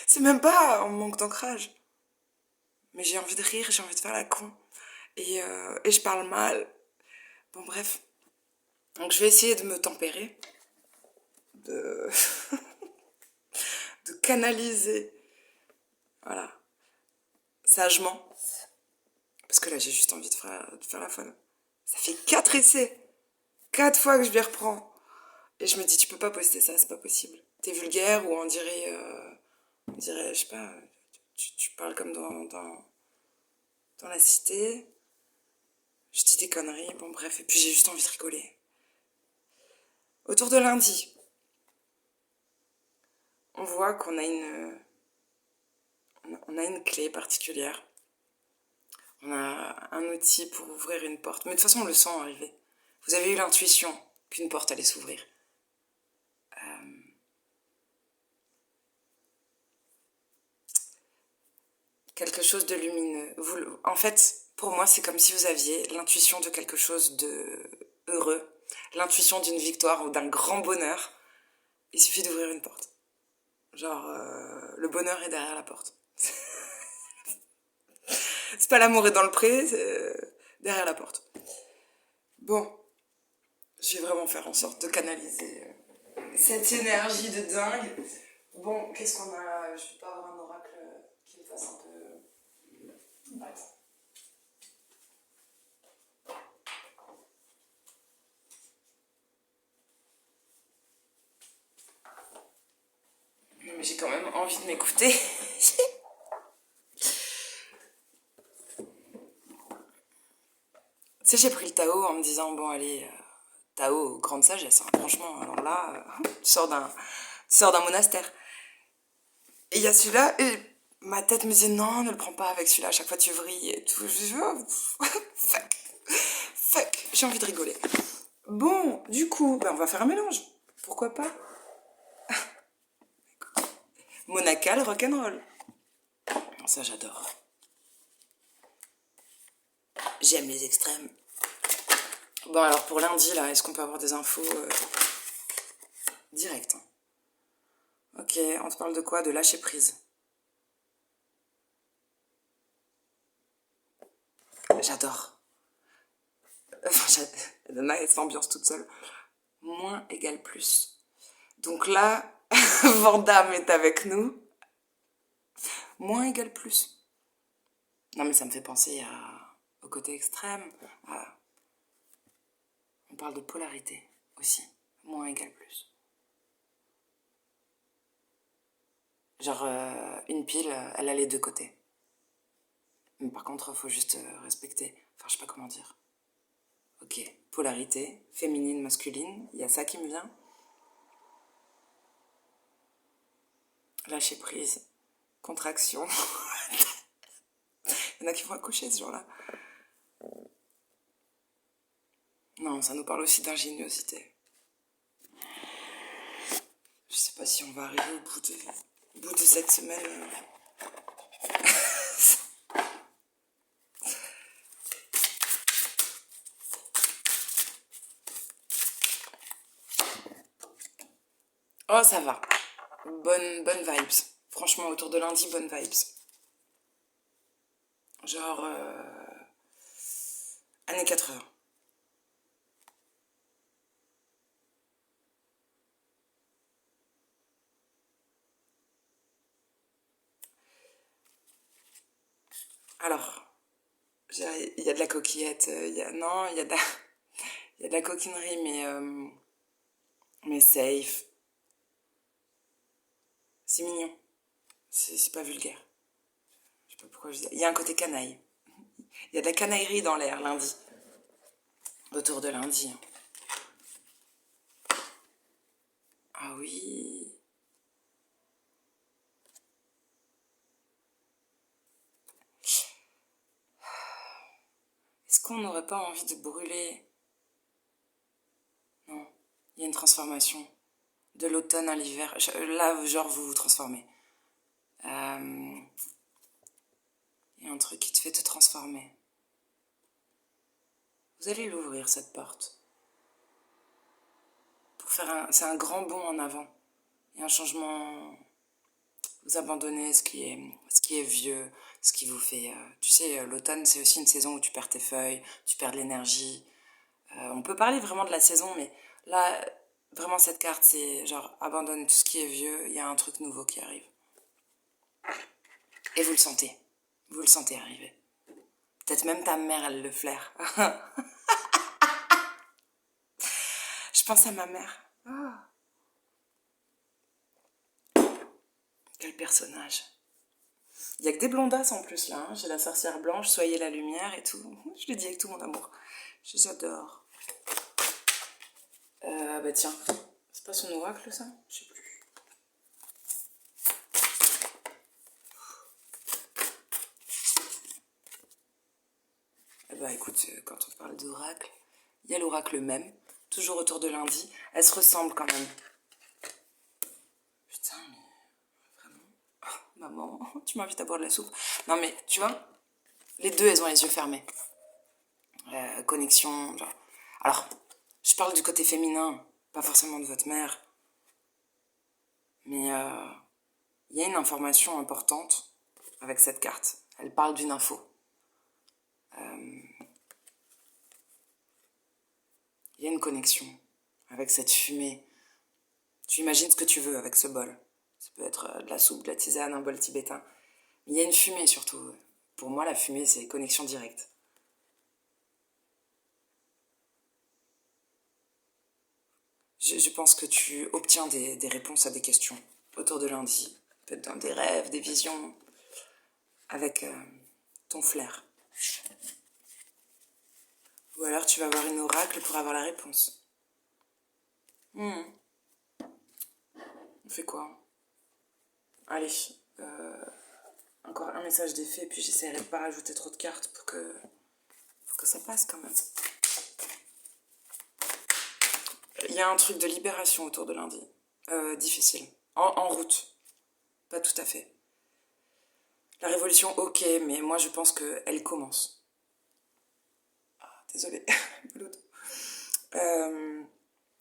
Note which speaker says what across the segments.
Speaker 1: C'est même pas un manque d'ancrage. Mais j'ai envie de rire, j'ai envie de faire la con. Et je parle mal. Bon, bref. Donc, je vais essayer de me tempérer, de, de canaliser, voilà, sagement. Parce que là, j'ai juste envie de faire la folle. Ça fait 4 essais. 4 fois que je m'y reprends. Et je me dis, tu peux pas poster ça, c'est pas possible. T'es vulgaire ou on dirait, je sais pas, tu parles comme dans la cité. Je dis des conneries, bon bref, et puis j'ai juste envie de rigoler. Autour de lundi, on voit qu'on a une clé particulière. On a un outil pour ouvrir une porte. Mais de toute façon, on le sent arriver. Vous avez eu l'intuition qu'une porte allait s'ouvrir. Quelque chose de lumineux. En fait, pour moi, c'est comme si vous aviez l'intuition de quelque chose de heureux, l'intuition d'une victoire ou d'un grand bonheur. Il suffit d'ouvrir une porte. Genre, le bonheur est derrière la porte. C'est pas l'amour est dans le pré, c'est derrière la porte. Bon, je vais vraiment faire en sorte de canaliser cette énergie de dingue. Bon, qu'est-ce qu'on a? Je vais pas avoir un oracle qui me fasse un peu... Attends. Mais j'ai quand même envie de m'écouter. Tu sais, j'ai pris le Tao en me disant, bon, allez, Tao, grande sagesse, hein, franchement, alors là, tu sors d'un monastère. Et il y a celui-là, et ma tête me disait, non, ne le prends pas avec celui-là, à chaque fois tu vrilles et tout. Je dis, oh, fuck, j'ai envie de rigoler. Bon, du coup, ben, on va faire un mélange. Pourquoi pas? Monacal, rock'n'roll. Ça, j'adore. J'aime les extrêmes. Bon, alors pour lundi, là, est-ce qu'on peut avoir des infos directes, hein? Ok, on te parle de quoi? De lâcher prise. J'adore. Enfin, elle s'ambiance toute seule. Moins égale plus. Donc là, Vandame est avec nous. Moins égale plus. Non, mais ça me fait penser au côté extrême. On parle de polarité aussi. Moins égale plus. Genre, une pile, elle a les deux côtés. Mais par contre, il faut juste respecter. Enfin, je sais pas comment dire. Ok, polarité, féminine, masculine, il y a ça qui me vient. Lâcher prise, contraction. Il y en a qui vont accoucher ce jour-là. Non, ça nous parle aussi d'ingéniosité. Je sais pas si on va arriver au bout de cette semaine. Oh, ça va. Bonne vibes. Franchement, autour de lundi, bonne vibes. Genre, années 80. Alors, il y a de la coquillette. Non, il y a de la coquinerie, mais safe. C'est mignon. C'est pas vulgaire. Je sais pas pourquoi je dis ça. Il y a un côté canaille. Il y a de la canaillerie dans l'air lundi. Autour de lundi, hein. Ah oui. Est-ce qu'on n'aurait pas envie de brûler? Non. Il y a une transformation. De l'automne à l'hiver. Là, genre, vous vous transformez. Il y a un truc qui te fait te transformer. Vous allez l'ouvrir, cette porte. C'est un grand bond en avant. Et un changement. Vous abandonnez ce qui est vieux, ce qui vous fait... tu sais, l'automne, c'est aussi une saison où tu perds tes feuilles, tu perds de l'énergie. On peut parler vraiment de la saison, mais là, vraiment, cette carte, c'est genre, abandonne tout ce qui est vieux, il y a un truc nouveau qui arrive. Et vous le sentez. Vous le sentez arriver. Peut-être même ta mère, elle le flaire. Je pense à ma mère. Quel personnage. Il y a que des blondasses en plus là. Hein. J'ai la sorcière blanche, soyez la lumière et tout. Je le dis avec tout mon amour. J'adore. Bah tiens, c'est pas son oracle ça? Je sais plus. Bah écoute, quand on parle d'oracle, il y a l'oracle même, toujours autour de lundi. Elles se ressemblent quand même. Putain, mais vraiment. Oh, maman, tu m'invites à boire de la soupe. Non mais tu vois, les deux elles ont les yeux fermés. Connexion, genre. Alors, je parle du côté féminin, pas forcément de votre mère. Mais il y a une information importante avec cette carte. Elle parle d'une info. Il y a une connexion avec cette fumée. Tu imagines ce que tu veux avec ce bol. Ça peut être de la soupe, de la tisane, un bol tibétain. Mais il y a une fumée surtout. Pour moi, la fumée, c'est connexion directe. Je pense que tu obtiens des réponses à des questions autour de lundi. Peut-être dans des rêves, des visions, avec ton flair. Ou alors tu vas voir une oracle pour avoir la réponse. On fait quoi? Allez, encore un message d'effet, puis j'essaierai de pas rajouter trop de cartes pour que ça passe quand même. Il y a un truc de libération autour de lundi. Difficile. En route. Pas tout à fait. La révolution, ok, mais moi je pense qu'elle commence. Ah, désolée,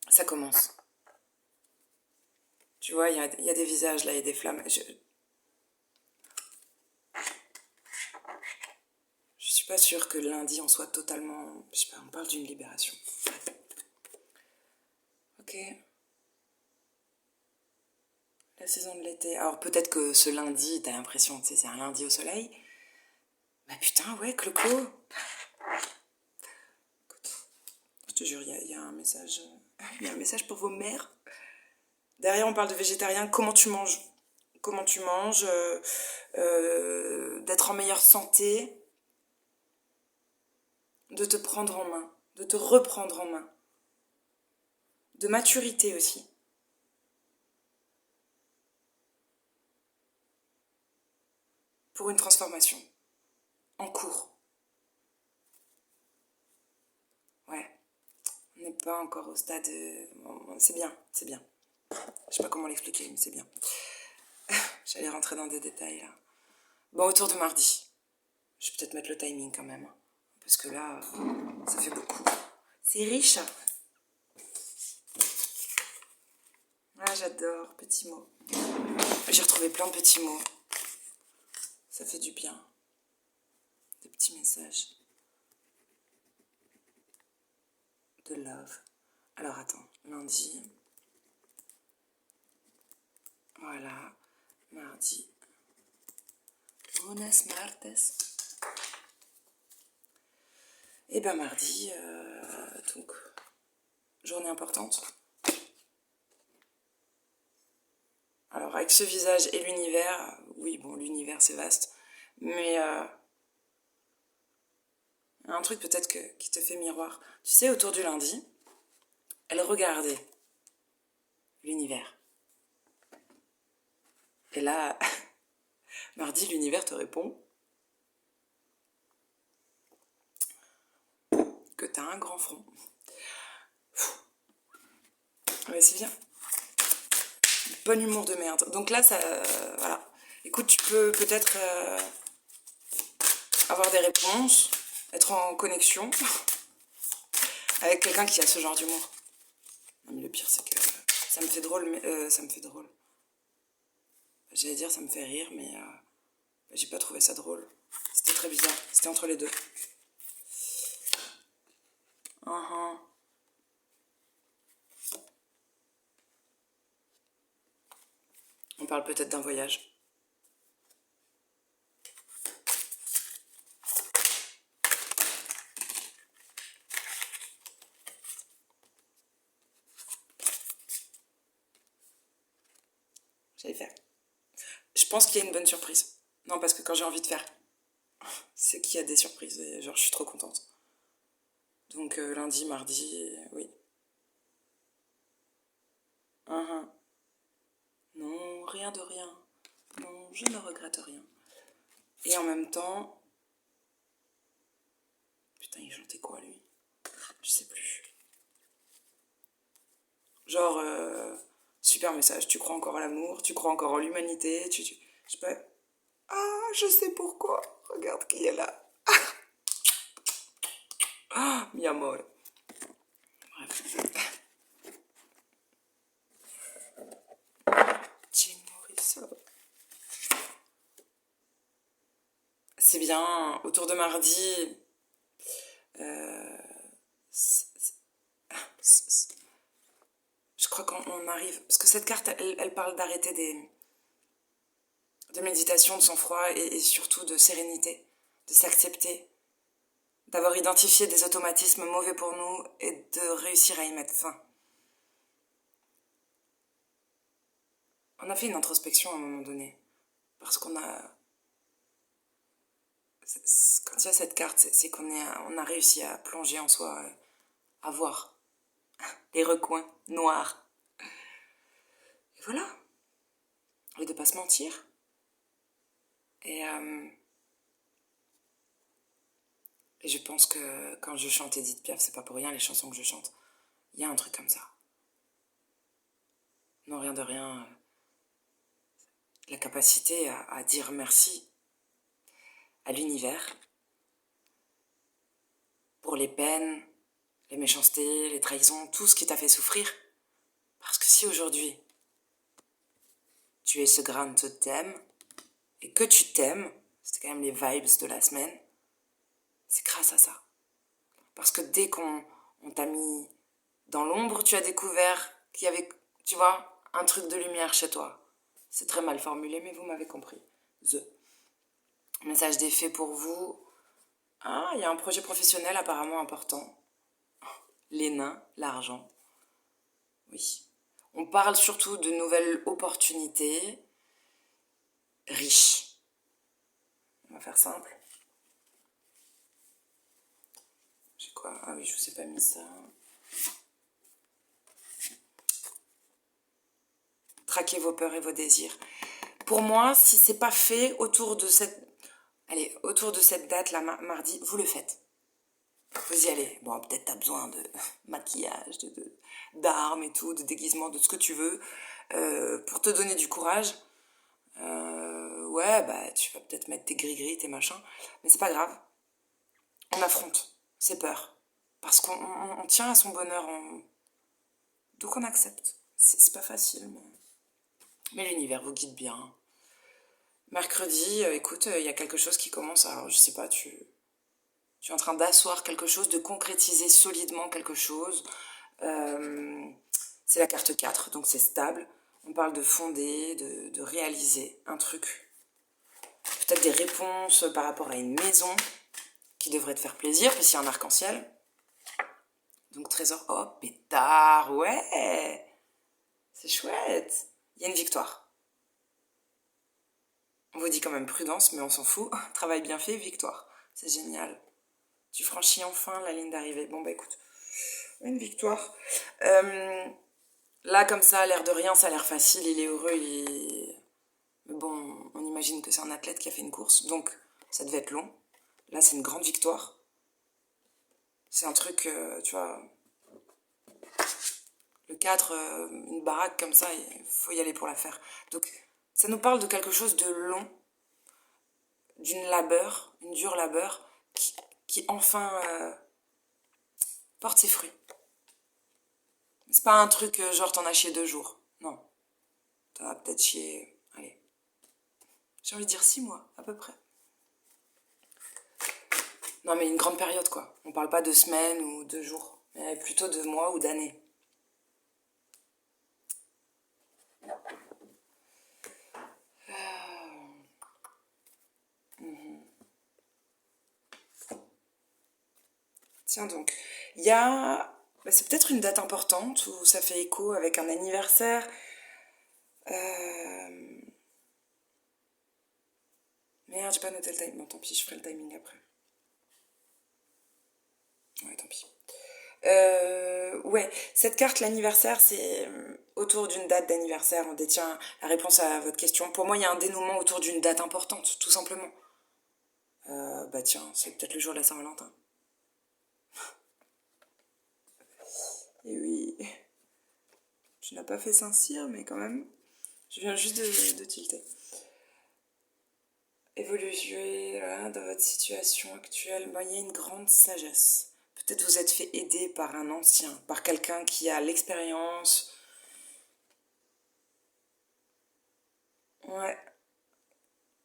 Speaker 1: ça commence. Tu vois, il y a des visages là, il y a des flammes. Je suis pas sûre que lundi on soit totalement... Je sais pas, on parle d'une libération. Ok. La saison de l'été. Alors peut-être que ce lundi, t'as l'impression, tu sais, c'est un lundi au soleil. Bah putain, ouais, Cloco. Écoute, je te jure, il y a un message. Il y a un message pour vos mères. Derrière, on parle de végétarien. Comment tu manges? Comment tu manges, d'être en meilleure santé, de te prendre en main, de te reprendre en main, de maturité aussi. Pour une transformation en cours. Ouais, on n'est pas encore au stade... c'est bien, c'est bien. Je sais pas comment l'expliquer, mais c'est bien. J'allais rentrer dans des détails là. Bon, autour de mardi. Je vais peut-être mettre le timing quand même. Parce que là, ça fait beaucoup. C'est riche. Ah, j'adore, petits mots. J'ai retrouvé plein de petits mots. Ça fait du bien. Des petits messages. De love. Alors attends, lundi. Voilà. Mardi. Lunes, martes. Et ben mardi, donc, journée importante. Alors avec ce visage et l'univers, oui bon l'univers c'est vaste, mais un truc peut-être qui te fait miroir. Tu sais, autour du lundi, elle regardait l'univers. Et là, mardi, l'univers te répond que t'as un grand front. Ouais, c'est bien. Bon humour de merde. Donc là, ça... voilà. Écoute, tu peux peut-être avoir des réponses, être en connexion avec quelqu'un qui a ce genre d'humour. Non, mais le pire, c'est que ça me fait drôle, mais... ça me fait drôle. J'allais dire ça me fait rire, mais j'ai pas trouvé ça drôle. C'était très bizarre, c'était entre les deux. Uh-huh. On parle peut-être d'un voyage. J'allais faire. Je pense qu'il y a une bonne surprise. Non, parce que quand j'ai envie de faire, c'est qu'il y a des surprises. Et genre, je suis trop contente. Donc lundi, mardi, oui. Uh-huh. Non, rien de rien. Non, je ne regrette rien. Et en même temps... Putain, il chantait quoi, lui? Je sais plus. Genre, super message. Tu crois encore à l'amour, tu crois encore en l'humanité, je sais pas. Ah, je sais pourquoi. Regarde qui est là. Ah, mi amore. Bref. Jim Morrison. C'est bien, autour de mardi. euh, c'est- je crois qu'on arrive. Parce que cette carte, elle parle d'arrêter de méditation, de sang-froid et surtout de sérénité, de s'accepter, d'avoir identifié des automatismes mauvais pour nous et de réussir à y mettre fin. On a fait une introspection à un moment donné. Parce qu'on a. Quand il y a cette carte, c'est on a réussi à plonger en soi, à voir les recoins noirs. Et voilà. Et de pas se mentir. Et, et je pense que quand je chante Edith Piaf, c'est pas pour rien les chansons que je chante. Il y a un truc comme ça. Non, rien de rien. La capacité à dire merci à l'univers pour les peines, les méchancetés, les trahisons, tout ce qui t'a fait souffrir. Parce que si aujourd'hui, tu es ce grain de thème et que tu t'aimes, c'était quand même les vibes de la semaine, c'est grâce à ça. Parce que dès qu'on t'a mis dans l'ombre, tu as découvert qu'il y avait, tu vois, un truc de lumière chez toi. C'est très mal formulé, mais vous m'avez compris. The. Message des faits pour vous. Ah, il y a un projet professionnel apparemment important. Les nains, l'argent. Oui. On parle surtout de nouvelles opportunités riches. On va faire simple. J'ai quoi? Ah oui, je vous ai pas mis ça. Traquez vos peurs et vos désirs. Pour moi, si c'est pas fait autour de cette date là, mardi, vous le faites. Vous y allez. Bon, peut-être t'as besoin de maquillage, d'armes et tout, de déguisement, de ce que tu veux, pour te donner du courage. Ouais, bah tu vas peut-être mettre tes gris-gris, tes machins, mais c'est pas grave. On affronte ces peurs. Parce qu'on tient à son bonheur, donc on accepte. C'est pas facile, mais l'univers vous guide bien. Mercredi, écoute, il y a quelque chose qui commence. Alors, je sais pas, tu es en train d'asseoir quelque chose, de concrétiser solidement quelque chose. Euh, c'est la carte 4, donc c'est stable. On parle de fonder, de réaliser un truc. Peut-être des réponses par rapport à une maison qui devrait te faire plaisir, puis s'il y a un arc-en-ciel. Donc trésor, oh, pétard, ouais, c'est chouette. Il y a une victoire. On vous dit quand même prudence, mais on s'en fout. Travail bien fait, victoire. C'est génial. Tu franchis enfin la ligne d'arrivée. Bon bah écoute, une victoire. Là comme ça, l'air de rien, ça a l'air facile, il est heureux, Mais bon, on imagine que c'est un athlète qui a fait une course, donc ça devait être long. Là c'est une grande victoire. C'est un truc, tu vois, le 4, une baraque comme ça, il faut y aller pour la faire. Donc ça nous parle de quelque chose de long, d'une labeur, une dure labeur, qui enfin porte ses fruits. C'est pas un truc genre t'en as chié 2 jours. Non. T'en as peut-être chié, allez, J'ai envie de dire 6 mois, à peu près. Non, mais une grande période, quoi. On parle pas de semaines ou de jours, mais plutôt de mois ou d'années. Tiens donc, il y a... c'est peut-être une date importante où ça fait écho avec un anniversaire. Merde, j'ai pas noté le timing. Bon, tant pis, je ferai le timing après. Ouais, tant pis. Ouais, cette carte, l'anniversaire, c'est autour d'une date d'anniversaire. On détient la réponse à votre question. Pour moi, il y a un dénouement autour d'une date importante, tout simplement. Bah tiens, c'est peut-être le jour de la Saint-Valentin. Et oui, tu n'as pas fait Saint-Cyr, mais quand même, je viens juste de tilter. Évoluer là, dans votre situation actuelle, bah, il y a une grande sagesse. Peut-être vous êtes fait aider par un ancien, par quelqu'un qui a l'expérience. Ouais.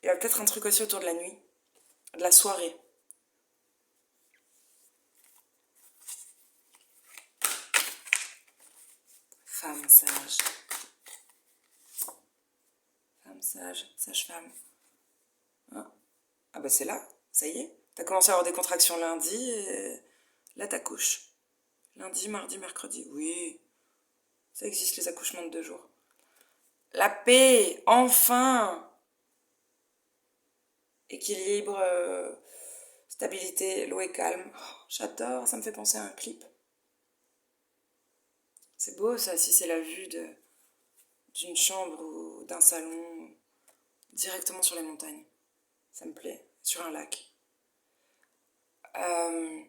Speaker 1: Il y a peut-être un truc aussi autour de la nuit, de la soirée. Femme sage. Femme sage, sage-femme. Hein. Ah bah c'est là, ça y est. T'as commencé à avoir des contractions lundi et là t'accouches. Lundi, mardi, mercredi. Oui, ça existe les accouchements de 2 jours. La paix, enfin. Équilibre, stabilité, l'eau est calme. Oh, j'adore, ça me fait penser à un clip. C'est beau ça, si c'est la vue d'une chambre ou d'un salon directement sur les montagnes. Ça me plaît, sur un lac. Euh,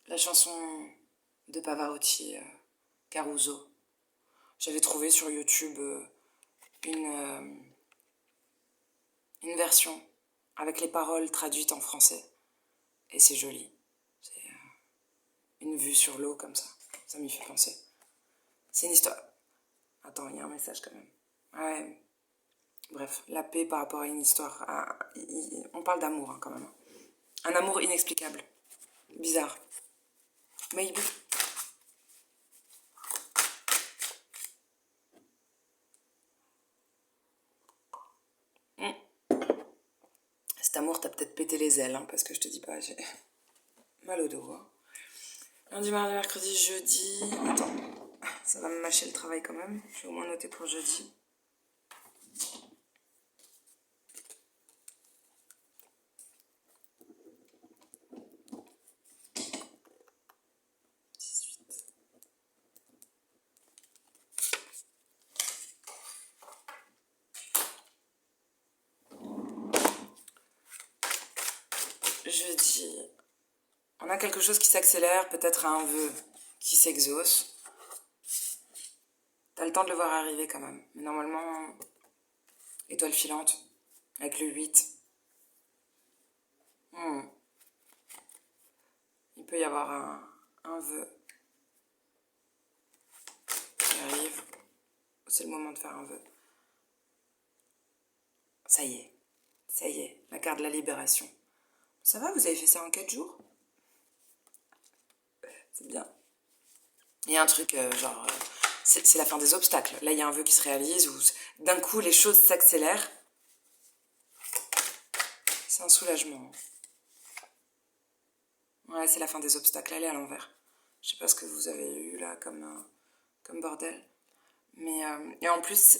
Speaker 1: la chanson de Pavarotti, Caruso. J'avais trouvé sur YouTube une, euh, une version avec les paroles traduites en français. Et c'est joli. C'est une vue sur l'eau comme ça. Ça m'y fait penser. C'est une histoire. Attends, il y a un message quand même. Ouais. Bref, la paix par rapport à une histoire. On parle d'amour hein, quand même. Un amour inexplicable. Bizarre. Maybe. Mm. Cet amour t'a peut-être pété les ailes, hein, parce que je te dis pas, j'ai mal au dos. Hein. Lundi, mardi, mercredi, jeudi. Attends, ça va me mâcher le travail quand même. Je vais au moins noter pour jeudi. Jeudi, on a quelque chose qui s'accélère, peut-être un vœu qui s'exauce. T'as le temps de le voir arriver quand même. Mais normalement, étoile filante, avec le 8. Il peut y avoir un vœu qui arrive. C'est le moment de faire un vœu. Ça y est, la carte de la libération. Ça va, vous avez fait ça en 4 jours? C'est bien. Il y a un truc, c'est la fin des obstacles. Là, il y a un vœu qui se réalise où d'un coup, les choses s'accélèrent. C'est un soulagement. Ouais, c'est la fin des obstacles. Elle est à l'envers. Je sais pas ce que vous avez eu là comme bordel. Mais, et en plus,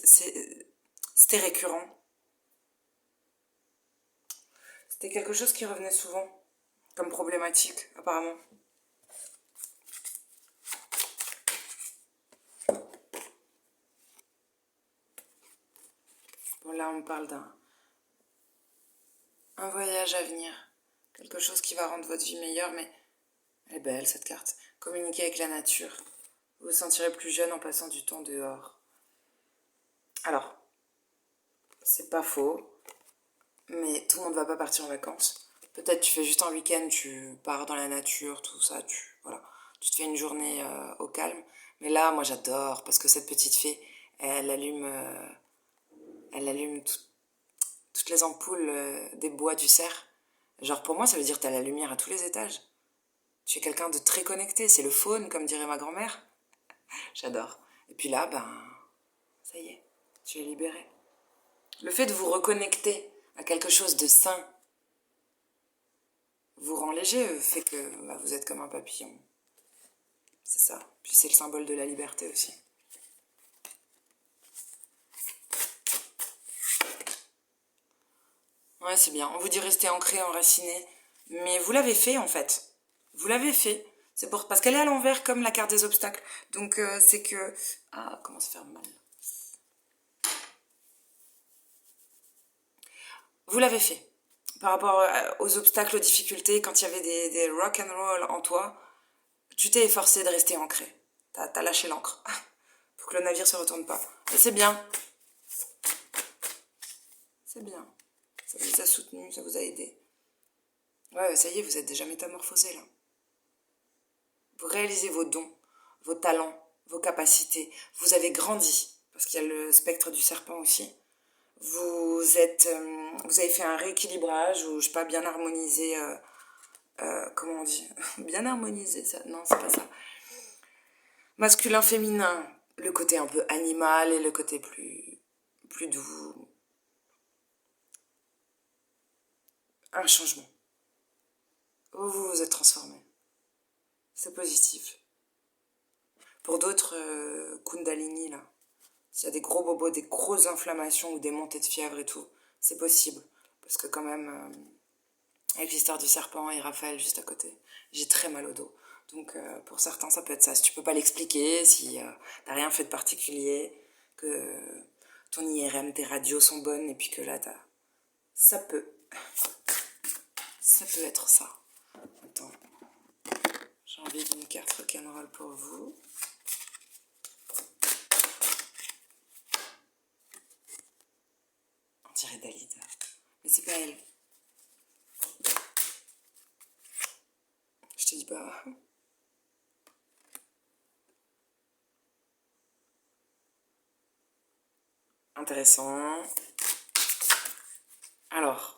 Speaker 1: c'était récurrent. C'était quelque chose qui revenait souvent comme problématique, apparemment. Bon, là, on parle un voyage à venir. Quelque chose qui va rendre votre vie meilleure, mais elle est belle, cette carte. Communiquer avec la nature. Vous vous sentirez plus jeune en passant du temps dehors. Alors, c'est pas faux, mais tout le monde va pas partir en vacances. Peut-être tu fais juste un week-end, tu pars dans la nature, tout ça, voilà, tu te fais une journée au calme. Mais là, moi j'adore, parce que cette petite fée, elle allume tout, toutes les ampoules des bois du cerf. Genre pour moi, ça veut dire que t'as la lumière à tous les étages. Tu es quelqu'un de très connecté, c'est le faune, comme dirait ma grand-mère. J'adore. Et puis là, ben, ça y est, tu es libéré. Le fait de vous reconnecter à quelque chose de sain vous rend léger, fait que bah, vous êtes comme un papillon. C'est ça. Puis c'est le symbole de la liberté aussi. Ouais, c'est bien. On vous dit rester ancré, enraciné. Mais vous l'avez fait, en fait. Vous l'avez fait. C'est parce qu'elle est à l'envers, comme la carte des obstacles. Donc, c'est que... Ah, comment se faire mal. Vous l'avez fait. Par rapport aux obstacles, aux difficultés, quand il y avait des rock and roll en toi, tu t'es efforcé de rester ancré. T'as lâché l'ancre. Pour que le navire se retourne pas. Et c'est bien. C'est bien. Ça vous a soutenu, ça vous a aidé. Ouais, ça y est, vous êtes déjà métamorphosé là. Vous réalisez vos dons, vos talents, vos capacités. Vous avez grandi, parce qu'il y a le spectre du serpent aussi. Vous avez fait un rééquilibrage, ou je sais pas, bien harmonisé, comment on dit? Bien harmonisé, ça, non, c'est pas ça. Masculin, féminin, le côté un peu animal et le côté plus doux. Un changement. Vous vous êtes transformé. C'est positif. Pour d'autres, Kundalini, là, s'il y a des gros bobos, des grosses inflammations ou des montées de fièvre et tout, c'est possible. Parce que quand même, avec l'histoire du serpent et Raphaël juste à côté, j'ai très mal au dos. Donc pour certains, ça peut être ça. Si tu peux pas l'expliquer, si t'as rien fait de particulier, que ton IRM, tes radios sont bonnes et puis que là, ça peut. Ça peut être ça. Attends. J'ai envie d'une carte rock'n'roll pour vous. On dirait Dalida. Mais c'est pas elle. Je te dis pas. Intéressant. Alors.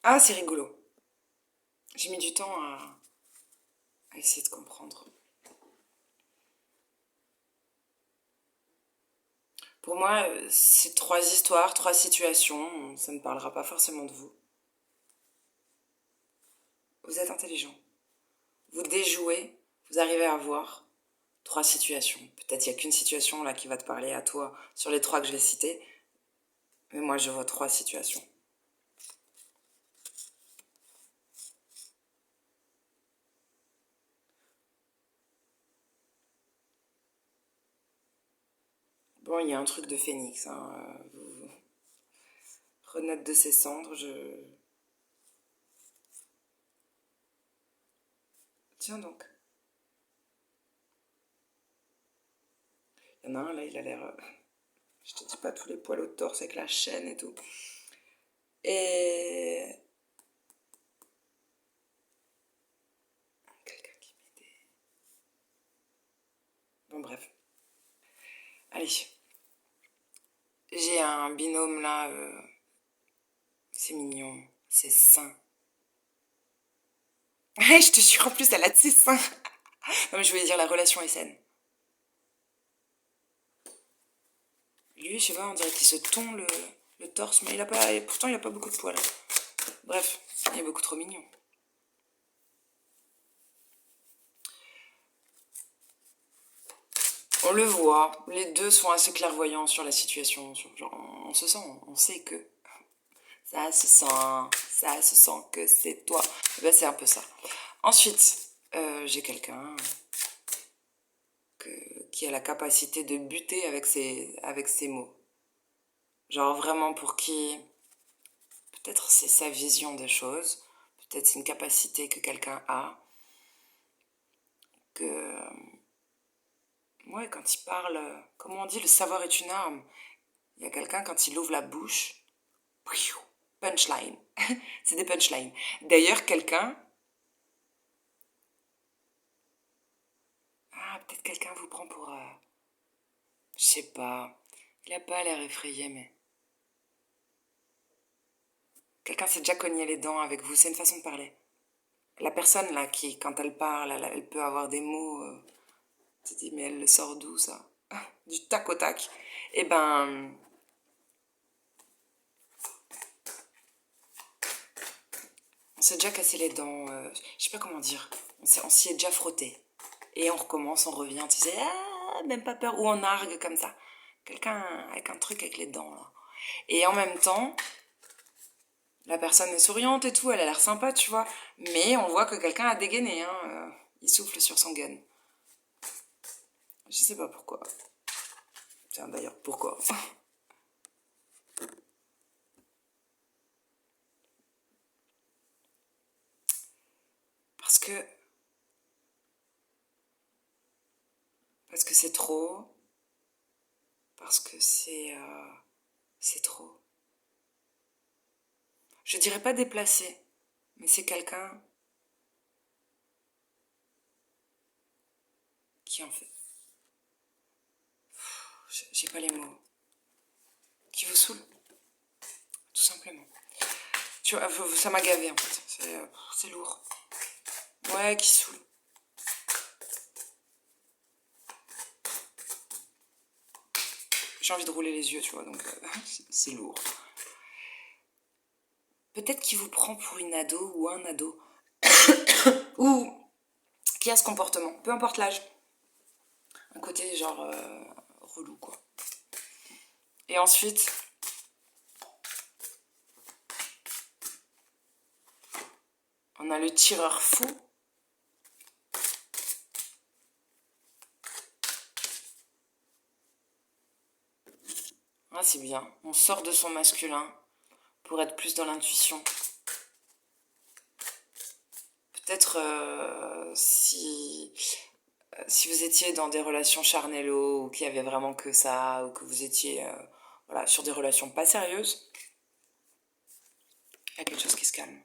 Speaker 1: Ah, c'est rigolo. J'ai mis du temps à essayer de comprendre. Pour moi, c'est trois histoires, trois situations. Ça ne parlera pas forcément de vous. Vous êtes intelligent. Vous déjouez, vous arrivez à voir trois situations. Peut-être il n'y a qu'une situation là qui va te parler à toi sur les trois que je vais citer. Mais moi, je vois trois situations. Bon, il y a un truc de phénix. Hein. Renaître de ses cendres, Tiens donc. Il y en a un là, il a l'air... Je te dis pas tous les poils au torse avec la chaîne et tout. Et... Quelqu'un qui m'aide. Bon, bref. Allez. J'ai un binôme là. C'est mignon. C'est sain. Je te jure, en plus, elle a de ses seins. Non, mais je voulais dire, la relation est saine. Lui, je sais pas, on dirait qu'il se tond le torse, mais il a pas, et pourtant il a pas beaucoup de poils. Bref, il est beaucoup trop mignon. On le voit, les deux sont assez clairvoyants sur la situation. Genre, on se sent, on sait que ça se sent que c'est toi. Et ben, c'est un peu ça. Ensuite, j'ai quelqu'un qui a la capacité de buter avec ses mots. Genre vraiment pour qui, peut-être c'est sa vision des choses, peut-être c'est une capacité que quelqu'un a, que, ouais, quand il parle, comme on dit, le savoir est une arme. Il y a quelqu'un, quand il ouvre la bouche, punchline. C'est des punchlines. D'ailleurs, quelqu'un, peut-être quelqu'un vous prend pour, je sais pas, il a pas l'air effrayé, mais quelqu'un s'est déjà cogné les dents avec vous, c'est une façon de parler. La personne là qui, quand elle parle, elle peut avoir des mots, tu te dis mais elle le sort d'où ça? Du tac au tac. Eh ben, on s'est déjà cassé les dents, je sais pas comment dire, on s'y est déjà frotté. Et on recommence, on revient, tu sais, même pas peur, ou on argue comme ça. Quelqu'un avec un truc avec les dents là. Et en même temps, la personne est souriante et tout, elle a l'air sympa, tu vois. Mais on voit que quelqu'un a dégainé, hein. Il souffle sur son gun. Je sais pas pourquoi. Tiens, d'ailleurs, pourquoi? Parce que... Parce que c'est trop. Parce que c'est trop. Je dirais pas déplacé, mais c'est quelqu'un qui en fait... J'ai pas les mots. Qui vous saoule, tout simplement. Tu vois, ça m'a gavé en fait. C'est lourd. Ouais, qui saoule. J'ai envie de rouler les yeux, tu vois, donc c'est lourd. Peut-être qu'il vous prend pour une ado ou un ado. Ou qui a ce comportement, peu importe l'âge. Un côté genre relou, quoi. Et ensuite, on a le tireur fou. Ah, c'est bien. On sort de son masculin pour être plus dans l'intuition. Peut-être si vous étiez dans des relations charnello ou qu'il y avait vraiment que ça, ou que vous étiez voilà, sur des relations pas sérieuses, il y a quelque chose qui se calme.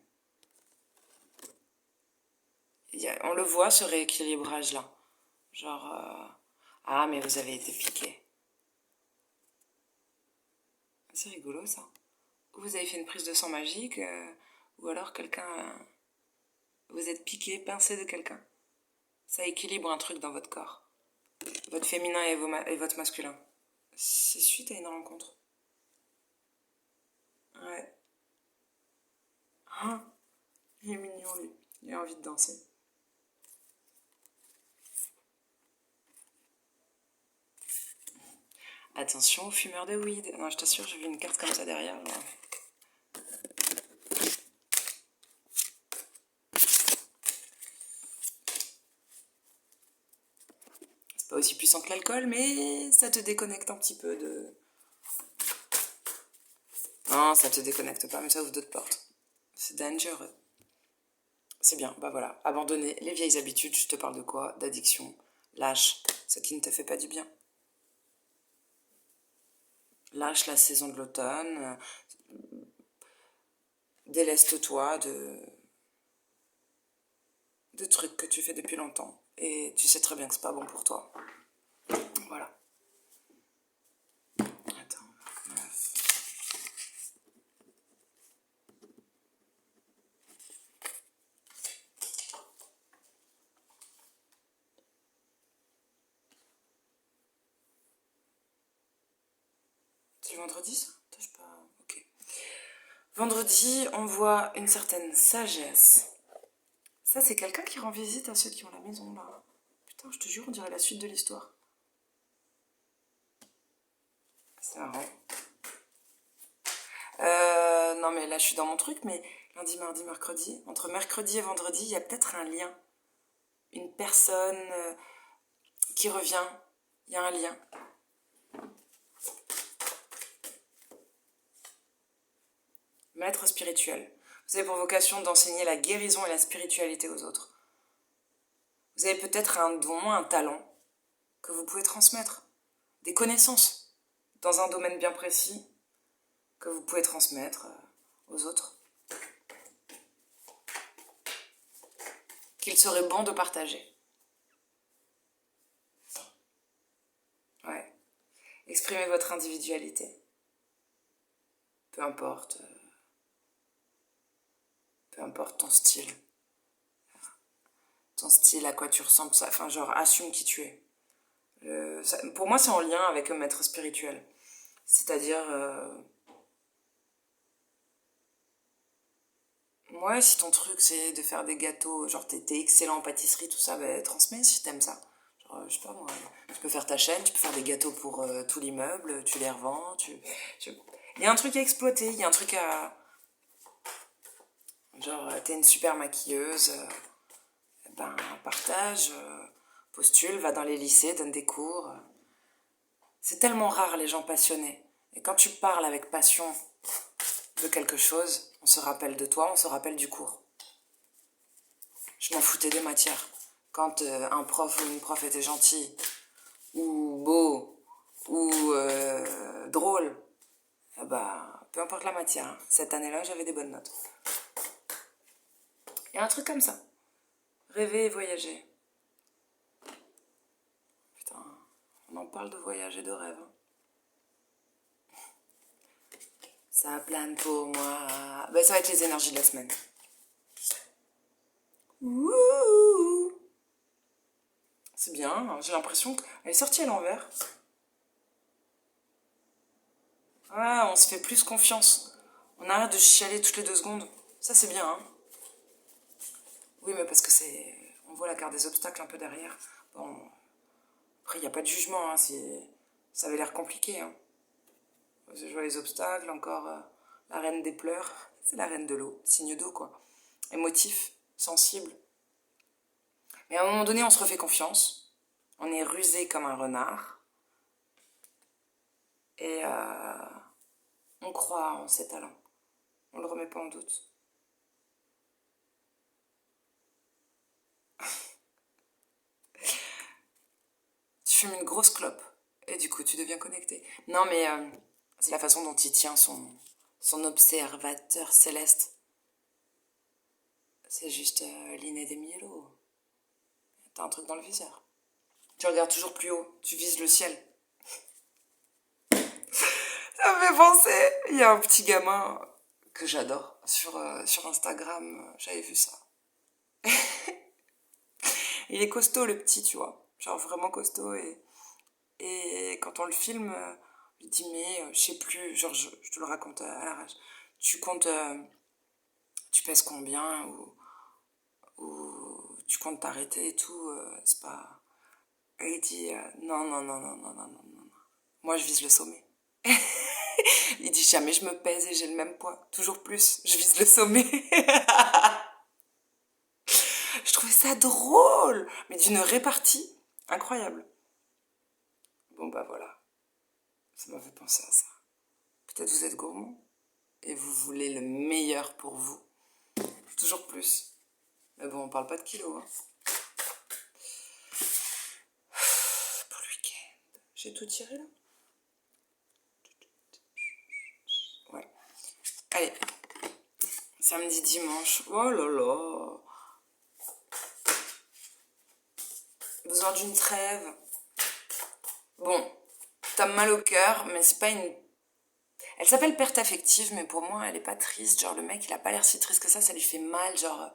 Speaker 1: On le voit, ce rééquilibrage-là. Genre, ah, mais vous avez été piqué. C'est rigolo, ça. Vous avez fait une prise de sang magique, ou alors quelqu'un... vous êtes piqué, pincé de quelqu'un. Ça équilibre un truc dans votre corps. Votre féminin et votre masculin. C'est suite à une rencontre. Ouais. Ah, il est mignon, lui. Il a envie de danser. Attention aux fumeurs de weed. Non, je t'assure, j'ai vu une carte comme ça derrière. Là. C'est pas aussi puissant que l'alcool, mais ça te déconnecte un petit peu de... Non, ça te déconnecte pas, mais ça ouvre d'autres portes. C'est dangereux. C'est bien, bah voilà. Abandonner les vieilles habitudes, je te parle de quoi? D'addiction. Lâche ce qui ne te fait pas du bien. Lâche la saison de l'automne. Déleste-toi de trucs que tu fais depuis longtemps. Et tu sais très bien que c'est pas bon pour toi. Voilà. Attends, 9. C'est le vendredi, ça? Attends, je pas... Ok. Vendredi, on voit une certaine sagesse. Ça, c'est quelqu'un qui rend visite à ceux qui ont la maison, là. Putain, je te jure, on dirait la suite de l'histoire. C'est marrant. Non, mais là, je suis dans mon truc, mais lundi, mardi, mercredi, entre mercredi et vendredi, il y a peut-être un lien. Une personne qui revient. Il y a un lien. maître spirituel. Vous avez pour vocation d'enseigner la guérison et la spiritualité aux autres. Vous avez peut-être un don, un talent que vous pouvez transmettre. Des connaissances dans un domaine bien précis que vous pouvez transmettre aux autres. Qu'il serait bon de partager. Ouais. Exprimez votre individualité. Peu importe ton style. Ton style, à quoi tu ressembles, enfin genre assume qui tu es. Pour moi c'est en lien avec un maître spirituel. C'est-à-dire, ouais, si ton truc c'est de faire des gâteaux, genre t'es excellent en pâtisserie, tout ça, bah transmets si t'aimes ça. Genre, je sais pas moi, tu peux faire ta chaîne, tu peux faire des gâteaux pour tout l'immeuble, tu les revends, Il y a un truc à exploiter, il y a un truc à... Genre, t'es une super maquilleuse, ben partage, postule, va dans les lycées, donne des cours. C'est tellement rare les gens passionnés. Et quand tu parles avec passion de quelque chose, on se rappelle de toi, on se rappelle du cours. Je m'en foutais des matières. Quand un prof ou une prof était gentil, ou beau, ou drôle, bah, peu importe la matière. Cette année-là, j'avais des bonnes notes. Il y a un truc comme ça. Rêver et voyager. Putain, on en parle de voyage et de rêve. Ça plane pour moi. Bah, ça va être les énergies de la semaine. Ouh, c'est bien, j'ai l'impression qu'elle est sortie à l'envers. Ah, on se fait plus confiance. On arrête de chialer toutes les 2 secondes. Ça, c'est bien, hein. Oui, mais parce que c'est... On voit la carte des obstacles un peu derrière. Bon, après, il n'y a pas de jugement, hein. Ça avait l'air compliqué, hein. Je vois les obstacles, encore la reine des pleurs. C'est la reine de l'eau, signe d'eau, quoi. Émotif, sensible. Mais à un moment donné, on se refait confiance. On est rusé comme un renard. Et on croit en ses talents. On le remet pas en doute. Tu fumes une grosse clope. Et du coup, tu deviens connecté. Non, mais c'est la façon dont il tient son observateur céleste. C'est juste l'inné des mielo. T'as un truc dans le viseur. Tu regardes toujours plus haut. Tu vises le ciel. Ça me fait penser. Il y a un petit gamin que j'adore sur Instagram. J'avais vu ça. Il est costaud, le petit, tu vois. Genre vraiment costaud. Et quand on le filme, je dis, mais je sais plus. Genre, je te le raconte à la rage. Tu comptes. Tu pèses combien ou tu comptes t'arrêter et tout. C'est pas. Et il dit, non, non, non, non, non, non, non, non. Moi, je vise le sommet. Il dit, jamais je me pèse et j'ai le même poids. Toujours plus. Je vise le sommet. Je trouvais ça drôle, mais d'une répartie incroyable. Bon, bah voilà. Ça m'a fait penser à ça. Peut-être vous êtes gourmand et vous voulez le meilleur pour vous. Toujours plus. Mais bon, on parle pas de kilos, hein. Pour le week-end. J'ai tout tiré là. Ouais. Allez. Samedi, dimanche. Oh là là. Besoin d'une trêve. Bon, t'as mal au cœur, mais c'est pas une... Elle s'appelle perte affective, mais pour moi, elle est pas triste. Genre, le mec, il a pas l'air si triste que ça lui fait mal. Genre,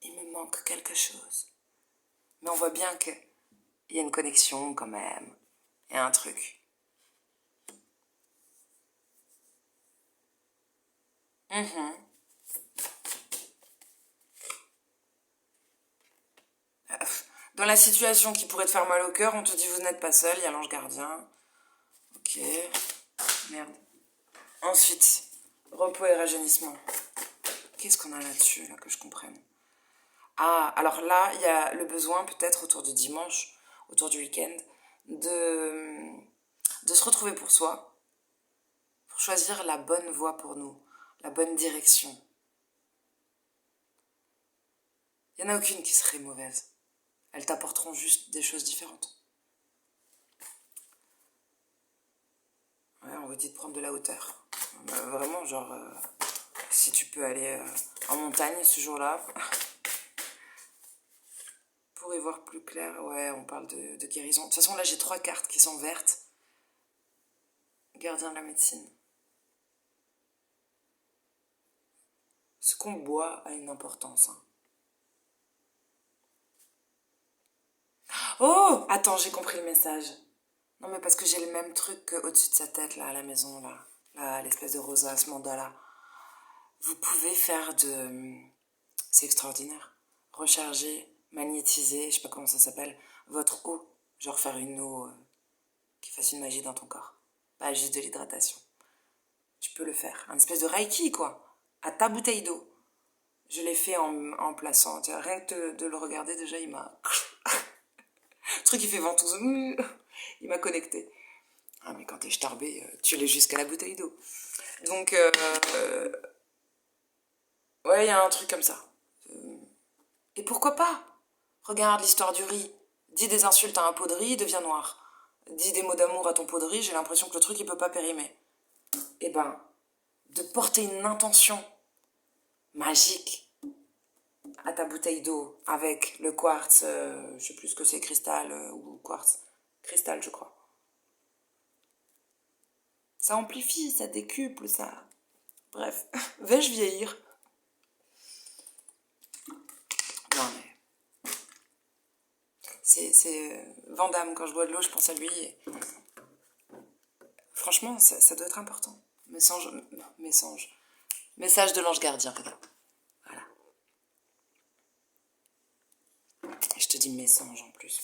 Speaker 1: il me manque quelque chose. Mais on voit bien qu'il y a une connexion quand même. Il y a un truc. Dans la situation qui pourrait te faire mal au cœur, on te dit vous n'êtes pas seul, il y a l'ange gardien. Ok. Merde. Ensuite, repos et rajeunissement. Qu'est-ce qu'on a là-dessus, là, que je comprenne? Ah, alors là, il y a le besoin, peut-être, autour du dimanche, autour du week-end, de se retrouver pour soi, pour choisir la bonne voie pour nous, la bonne direction. Il n'y en a aucune qui serait mauvaise. Elles t'apporteront juste des choses différentes. Ouais, on vous dit de prendre de la hauteur. Vraiment, genre, si tu peux aller en montagne ce jour-là, pour y voir plus clair, ouais, on parle de guérison. De toute façon, là, j'ai 3 cartes qui sont vertes. Gardien de la médecine. Ce qu'on boit a une importance. Hein. Oh, attends, j'ai compris le message. Non, mais parce que j'ai le même truc au-dessus de sa tête, là, à la maison, là, l'espèce de rosa, ce mandala. Vous pouvez faire de... C'est extraordinaire. Recharger, magnétiser, je sais pas comment ça s'appelle, votre eau. Genre faire une eau qui fasse une magie dans ton corps. Pas juste de l'hydratation. Tu peux le faire. Un espèce de reiki, quoi. À ta bouteille d'eau. Je l'ai fait en plaçant. Tu vois, rien que de le regarder, déjà, il m'a... Le truc, il fait ventouse. Il m'a connecté. Ah, mais quand t'es starbé, tu l'es jusqu'à la bouteille d'eau. Donc, ouais, il y a un truc comme ça. Et pourquoi pas? Regarde l'histoire du riz. Dis des insultes à un pot de riz, il devient noir. Dis des mots d'amour à ton pot de riz, j'ai l'impression que le truc, il peut pas périmer. Eh ben, de porter une intention magique à ta bouteille d'eau avec le quartz, je sais plus ce que c'est, cristal ou quartz. Cristal, je crois. Ça amplifie, ça décuple, ça... Bref, vais-je vieillir? Non mais... C'est Van Damme, quand je bois de l'eau, je pense à lui. Et... Franchement, ça doit être important. Message de l'ange gardien, regarde. Voilà. Je te dis message en plus.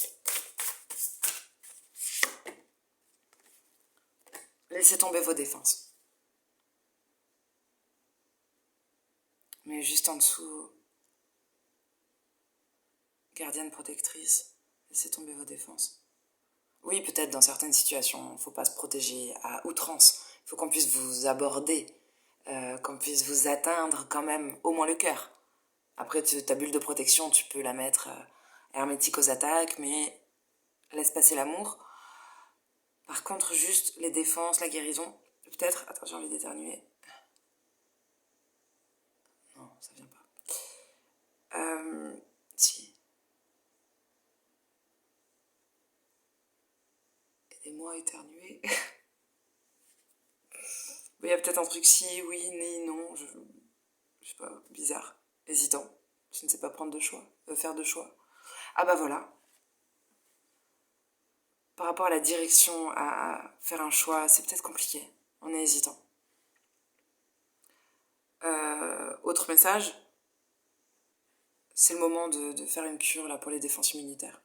Speaker 1: Laissez tomber vos défenses. Mais juste en dessous, gardienne protectrice, laissez tomber vos défenses. Oui, peut-être dans certaines situations, il ne faut pas se protéger à outrance. Il faut qu'on puisse vous aborder, qu'on puisse vous atteindre quand même, au moins le cœur. Après, ta bulle de protection, tu peux la mettre hermétique aux attaques, mais laisse passer l'amour. Par contre, juste les défenses, la guérison, peut-être... Attends, j'ai envie d'éternuer. Non, ça vient pas. Si. Aidez-moi à éternuer. Il y a peut-être un truc si, oui, ni, non, je sais pas, bizarre, hésitant. Je ne sais pas prendre de choix, faire de choix. Ah bah voilà. Par rapport à la direction, à faire un choix, c'est peut-être compliqué. On est hésitant. Autre message, c'est le moment de faire une cure là, pour les défenses immunitaires.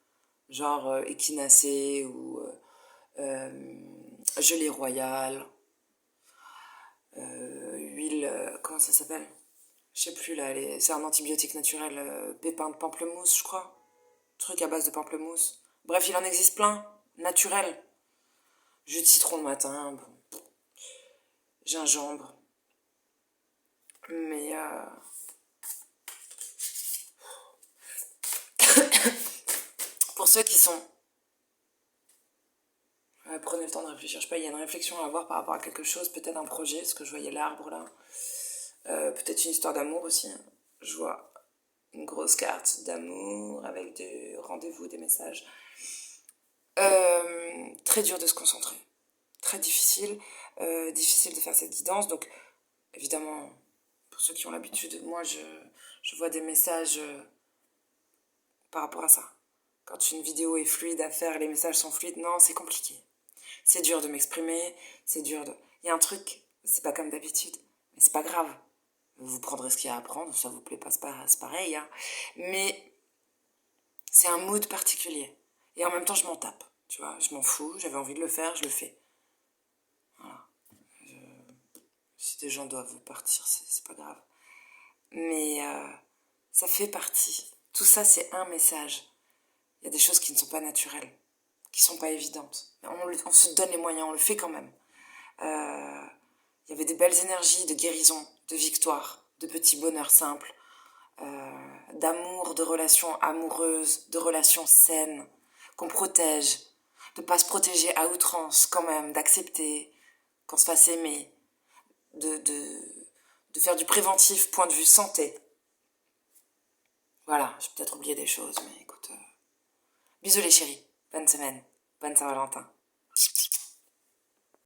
Speaker 1: Genre échinacée ou gelée royale, huile, comment ça s'appelle? Je sais plus là, c'est un antibiotique naturel, pépins de pamplemousse, je crois. Truc à base de pamplemousse. Bref, il en existe plein, naturel. Jus de citron le matin, bon. Gingembre. Mais pour ceux qui sont... prenez le temps de réfléchir. Je sais pas, il y a une réflexion à avoir par rapport à quelque chose, peut-être un projet, parce que je voyais l'arbre là. Peut-être une histoire d'amour aussi. Je vois une grosse carte d'amour avec des rendez-vous, des messages. Très dur de se concentrer. Très difficile. Difficile de faire cette guidance. Donc, évidemment, pour ceux qui ont l'habitude, moi, je vois des messages par rapport à ça. Quand une vidéo est fluide à faire, les messages sont fluides, non, c'est compliqué. C'est dur de m'exprimer, c'est dur de... Il y a un truc, c'est pas comme d'habitude, mais c'est pas grave. Vous prendrez ce qu'il y a à prendre, ça vous plaît pas, c'est pareil, hein. Mais c'est un mood particulier. Et en même temps, je m'en tape, tu vois, je m'en fous, j'avais envie de le faire, je le fais. Voilà. Si des gens doivent partir, c'est pas grave. Mais ça fait partie. Tout ça, c'est un message. Il y a des choses qui ne sont pas naturelles, qui ne sont pas évidentes. On se donne les moyens, on le fait quand même. Il y avait des belles énergies de guérison, de victoire, de petits bonheurs simples, d'amour, de relations amoureuses, de relations saines, qu'on protège, de pas se protéger à outrance quand même, d'accepter qu'on se fasse aimer, de faire du préventif point de vue santé. Voilà, j'ai peut-être oublié des choses, mais écoute... Bisous les chéris, bonne semaine, bonne Saint-Valentin.